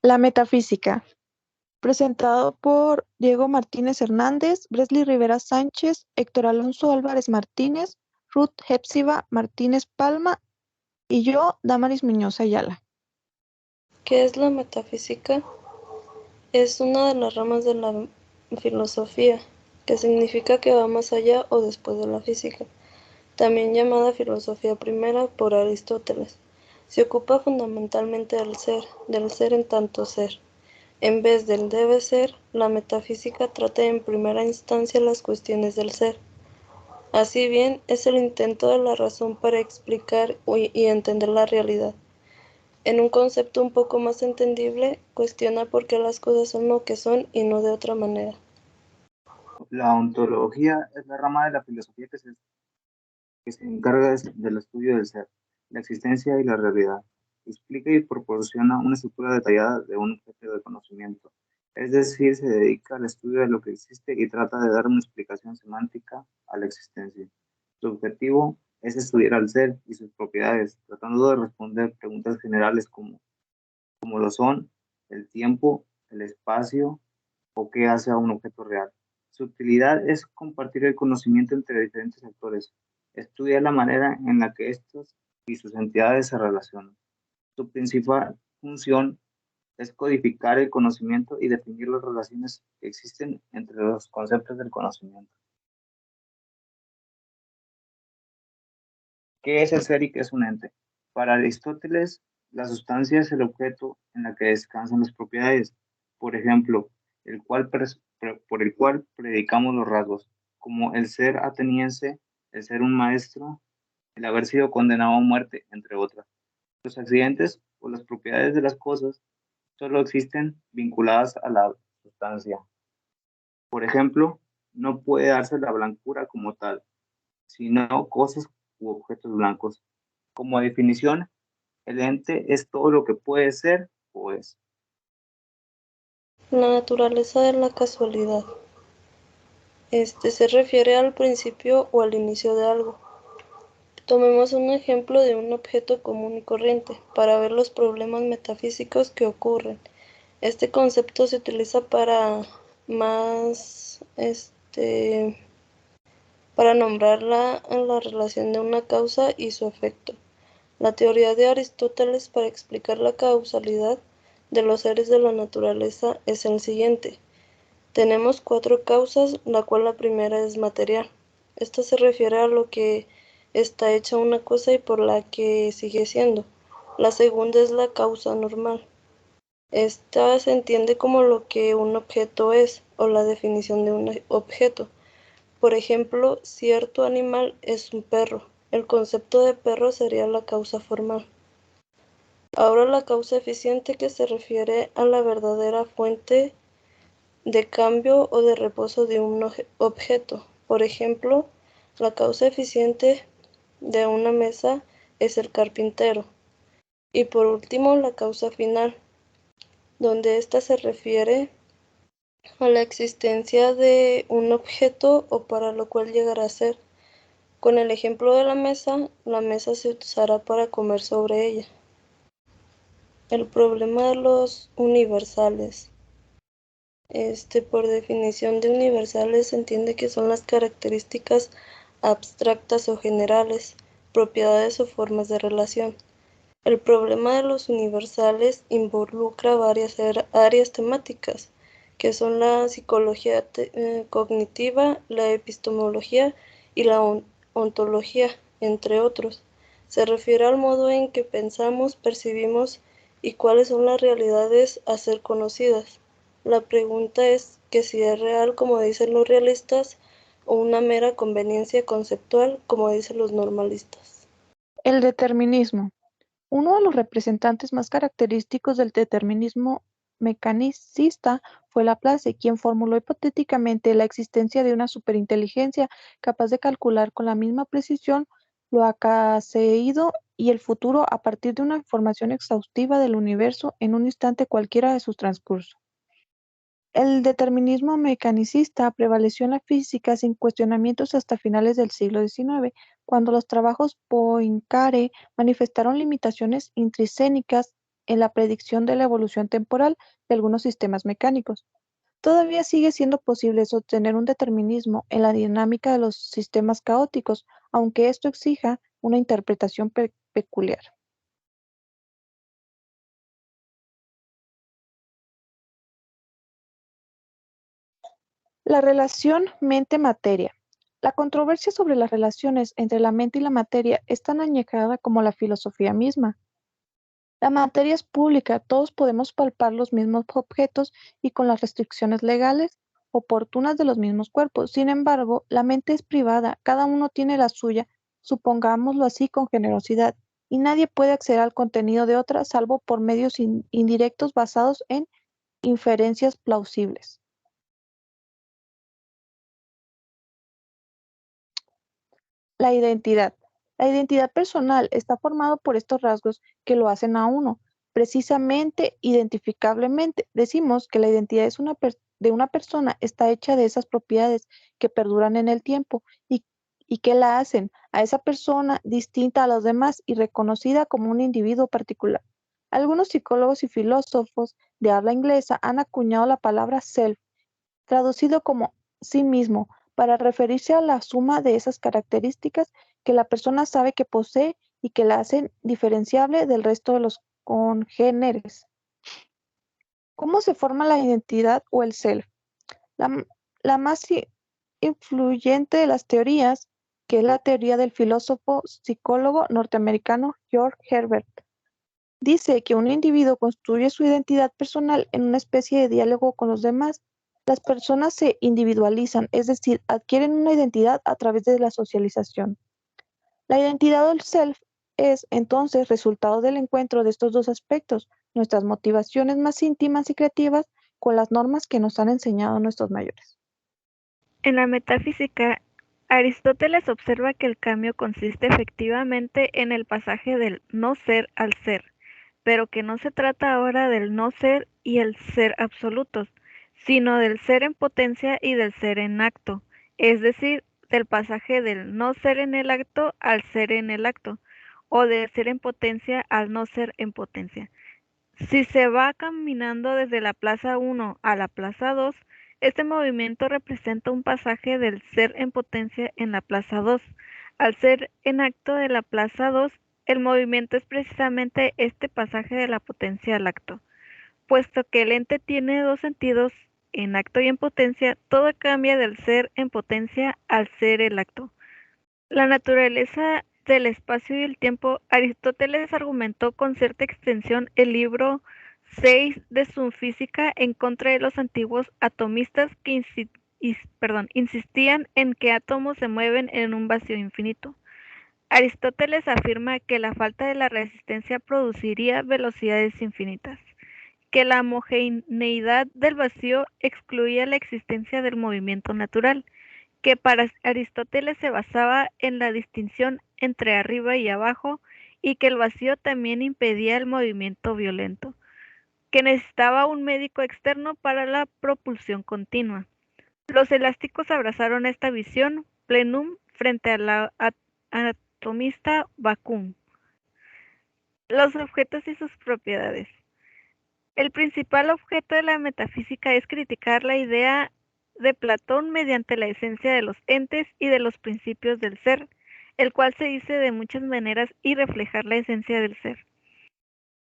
La metafísica, presentado por Diego Martínez Hernández, Bresly Rivera Sánchez, Héctor Alonso Álvarez Martínez, Ruth Hepsiba Martínez Palma y yo, Damaris Muñoz Ayala. ¿Qué es la metafísica? Es una de las ramas de la filosofía, que significa que va más allá o después de la física, también llamada filosofía primera por Aristóteles. Se ocupa fundamentalmente del ser en tanto ser. En vez del debe ser, la metafísica trata en primera instancia las cuestiones del ser. Así bien, es el intento de la razón para explicar y entender la realidad. En un concepto un poco más entendible, cuestiona por qué las cosas son lo que son y no de otra manera. La ontología es la rama de la filosofía que se encarga del estudio del ser, la existencia y la realidad. Explica y proporciona una estructura detallada de un objeto de conocimiento. Es decir, se dedica al estudio de lo que existe y trata de dar una explicación semántica a la existencia. Su objetivo es estudiar al ser y sus propiedades, tratando de responder preguntas generales como lo son el tiempo, el espacio o qué hace a un objeto real. Su utilidad es compartir el conocimiento entre diferentes actores, estudiar la manera en la que estos y sus entidades se relacionan. Su principal función es codificar el conocimiento y definir las relaciones que existen entre los conceptos del conocimiento. ¿Qué es el ser y qué es un ente? Para Aristóteles, la sustancia es el objeto en la que descansan las propiedades. Por ejemplo, por el cual predicamos los rasgos, como el ser ateniense, el ser un maestro, el haber sido condenado a muerte, entre otras. Los accidentes o las propiedades de las cosas solo existen vinculadas a la sustancia. Por ejemplo, no puede darse la blancura como tal, sino cosas u objetos blancos. Como definición, el ente es todo lo que puede ser o es. La naturaleza de la casualidad. Se refiere al principio o al inicio de algo. Tomemos un ejemplo de un objeto común y corriente para ver los problemas metafísicos que ocurren. Este concepto se utiliza para más, para nombrar la relación de una causa y su efecto. La teoría de Aristóteles para explicar la causalidad de los seres de la naturaleza es el siguiente. Tenemos 4 causas, la cual la primera es material. Esta se refiere a lo que está hecha una cosa y por la que sigue siendo. La segunda es la causa normal. Esta se entiende como lo que un objeto es o la definición de un objeto. Por ejemplo, cierto animal es un perro. El concepto de perro sería la causa formal. Ahora la causa eficiente, que se refiere a la verdadera fuente de cambio o de reposo de un objeto. Por ejemplo, la causa eficiente de una mesa es el carpintero. Y por último, la causa final, donde ésta se refiere a la existencia de un objeto o para lo cual llegará a ser. Con el ejemplo de la mesa se usará para comer sobre ella. El problema de los universales. Por definición de universales se entiende que son las características abstractas o generales, propiedades o formas de relación. El problema de los universales involucra varias áreas temáticas, que son la psicología cognitiva, la epistemología y la ontología, entre otros. Se refiere al modo en que pensamos, percibimos y cuáles son las realidades a ser conocidas. La pregunta es que si es real, como dicen los realistas, o una mera conveniencia conceptual, como dicen los normalistas. El determinismo. Uno de los representantes más característicos del determinismo mecanicista fue Laplace, quien formuló hipotéticamente la existencia de una superinteligencia capaz de calcular con la misma precisión lo acaecido y el futuro a partir de una información exhaustiva del universo en un instante cualquiera de su transcurso. El determinismo mecanicista prevaleció en la física sin cuestionamientos hasta finales del siglo XIX, cuando los trabajos Poincaré manifestaron limitaciones intrínsecas en la predicción de la evolución temporal de algunos sistemas mecánicos. Todavía sigue siendo posible sostener un determinismo en la dinámica de los sistemas caóticos, aunque esto exija una interpretación peculiar. La relación mente-materia. La controversia sobre las relaciones entre la mente y la materia es tan añejada como la filosofía misma. La materia es pública, todos podemos palpar los mismos objetos y con las restricciones legales oportunas de los mismos cuerpos. Sin embargo, la mente es privada, cada uno tiene la suya, supongámoslo así con generosidad, y nadie puede acceder al contenido de otra salvo por medios indirectos basados en inferencias plausibles. La identidad. La identidad personal está formada por estos rasgos que lo hacen a uno, precisamente identificablemente. Decimos que la identidad de una persona está hecha de esas propiedades que perduran en el tiempo y que la hacen a esa persona distinta a los demás y reconocida como un individuo particular. Algunos psicólogos y filósofos de habla inglesa han acuñado la palabra self, traducido como sí mismo, para referirse a la suma de esas características que la persona sabe que posee y que la hacen diferenciable del resto de los congéneres. ¿Cómo se forma la identidad o el self? La, la más influyente de las teorías, que es la teoría del filósofo psicólogo norteamericano George Herbert, dice que un individuo construye su identidad personal en una especie de diálogo con los demás. Las personas se individualizan, es decir, adquieren una identidad a través de la socialización. La identidad del self es entonces resultado del encuentro de estos dos aspectos, nuestras motivaciones más íntimas y creativas con las normas que nos han enseñado nuestros mayores. En la metafísica, Aristóteles observa que el cambio consiste efectivamente en el pasaje del no ser al ser, pero que no se trata ahora del no ser y el ser absolutos, sino del ser en potencia y del ser en acto, es decir, del pasaje del no ser en el acto al ser en el acto, o del ser en potencia al no ser en potencia. Si se va caminando desde la plaza 1 a la plaza 2, este movimiento representa un pasaje del ser en potencia en la plaza 2. Al ser en acto de la plaza 2, el movimiento es precisamente este pasaje de la potencia al acto. Puesto que el ente tiene dos sentidos, en acto y en potencia, todo cambia del ser en potencia al ser el acto. La naturaleza del espacio y el tiempo. Aristóteles argumentó con cierta extensión el libro 6 de su Física en contra de los antiguos atomistas que insistían en que átomos se mueven en un vacío infinito. Aristóteles afirma que la falta de la resistencia produciría velocidades infinitas, que la homogeneidad del vacío excluía la existencia del movimiento natural, que para Aristóteles se basaba en la distinción entre arriba y abajo y que el vacío también impedía el movimiento violento, que necesitaba un médico externo para la propulsión continua. Los elásticos abrazaron esta visión plenum frente a la atomista Vacuum. Los objetos y sus propiedades. El principal objeto de la metafísica es criticar la idea de Platón mediante la esencia de los entes y de los principios del ser, el cual se dice de muchas maneras y reflejar la esencia del ser.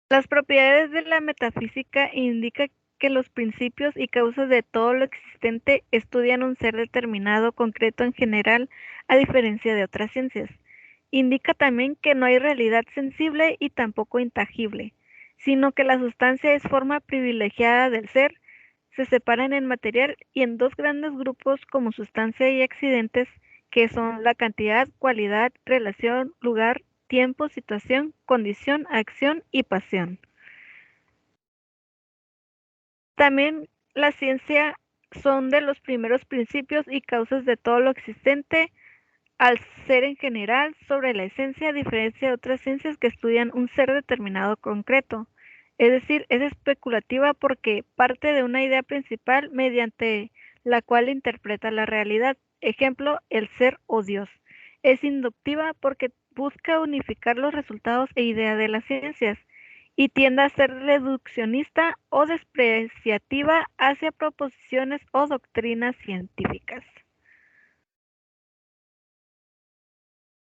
Las propiedades de la metafísica indican que los principios y causas de todo lo existente estudian un ser determinado, concreto en general, a diferencia de otras ciencias. Indica también que no hay realidad sensible y tampoco intangible, sino que la sustancia es forma privilegiada del ser, se separan en material y en dos grandes grupos como sustancia y accidentes, que son la cantidad, cualidad, relación, lugar, tiempo, situación, condición, acción y pasión. También la ciencia son de los primeros principios y causas de todo lo existente, al ser en general sobre la esencia, a diferencia de otras ciencias que estudian un ser determinado concreto. Es decir, es especulativa porque parte de una idea principal mediante la cual interpreta la realidad. Ejemplo, el ser o Dios. Es inductiva porque busca unificar los resultados e ideas de las ciencias. y tiende a ser reduccionista o despreciativa hacia proposiciones o doctrinas científicas.